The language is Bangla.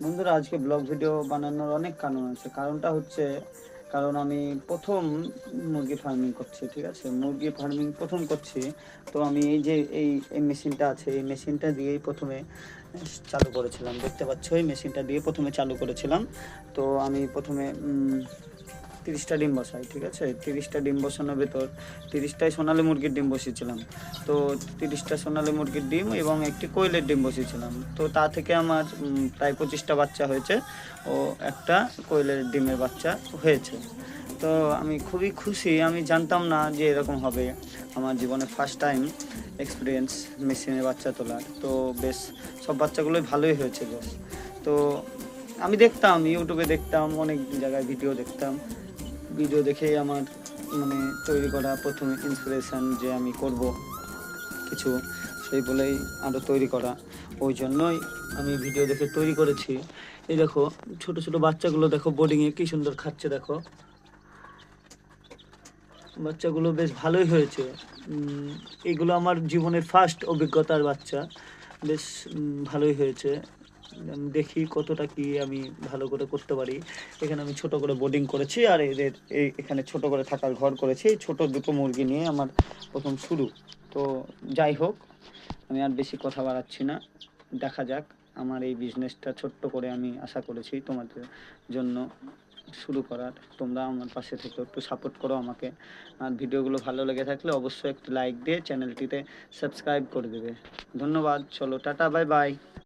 বন্ধুরা, আজকে ব্লগ ভিডিও বানানোর অনেক কারণ আছে। কারণটা হচ্ছে, কারণ আমি প্রথম মুরগি ফার্মিং করছি, ঠিক আছে? মুরগি ফার্মিং প্রথম করছি। তো আমি এই যে এই মেশিনটা আছে, এই মেশিনটা দিয়েই প্রথমে চালু করেছিলাম। দেখতে পাচ্ছ, এই মেশিনটা দিয়ে প্রথমে চালু করেছিলাম। তো আমি প্রথমে 30টা ডিম বসাই, ঠিক আছে? 30টা ডিম বসানোর ভেতর 30টাই সোনালী মুরগির ডিম বসিয়েছিলাম। তো 30টা সোনালী মুরগির ডিম এবং একটি কোয়েলের ডিম বসিয়েছিলাম। তো তা থেকে আমার প্রায় 25টা বাচ্চা হয়েছে ও একটা কোয়েলের ডিমের বাচ্চা হয়েছে। তো আমি খুবই খুশি। আমি জানতাম না যে এরকম হবে। আমার জীবনে ফার্স্ট টাইম এক্সপিরিয়েন্স মেশিনে বাচ্চা তোলার। তো বেশ, সব বাচ্চাগুলোই ভালোই হয়েছে বেশ। তো আমি দেখতাম, ইউটিউবে দেখতাম, অনেক জায়গায় ভিডিও দেখতাম। ভিডিও দেখেই আমার মানে তৈরি করা প্রথম ইন্সপিরেশান যে আমি করব কিছু, সেই বলেই আরও তৈরি করা। ওই জন্যই আমি ভিডিও দেখে তৈরি করেছি। এই দেখো, ছোট ছোট বাচ্চাগুলো দেখো, বোর্ডিংয়ে কী সুন্দর খাচ্ছে দেখো। বাচ্চাগুলো বেশ ভালোই হয়েছে। এগুলো আমার জীবনের ফার্স্ট অভিজ্ঞতার বাচ্চা। বেশ ভালোই হয়েছে। দেখি কতটা কি আমি ভালো করে করতে পারি। এখানে আমি ছোট করে বোর্ডিং করেছি, আর এদের এখানে ছোট করে থাকার ঘর করেছি। এই ছোট দুটো মুরগি নিয়ে আমার প্রথম শুরু। তো যাই হোক, আমি আর বেশি কথা বাড়াচ্ছি না। দেখা যাক। আমার এই বিজনেসটা ছোট্ট করে আমি আশা করেছি তোমাদের জন্য শুরু করার। তোমরা আমার পাশে থেকে একটু সাপোর্ট করো আমাকে। আর ভিডিওগুলো ভালো লেগে থাকলে অবশ্যই একটু লাইক দিয়ে চ্যানেলটিতে সাবস্ক্রাইব করে দেবে। ধন্যবাদ। চলো, টাটা, বাই বাই।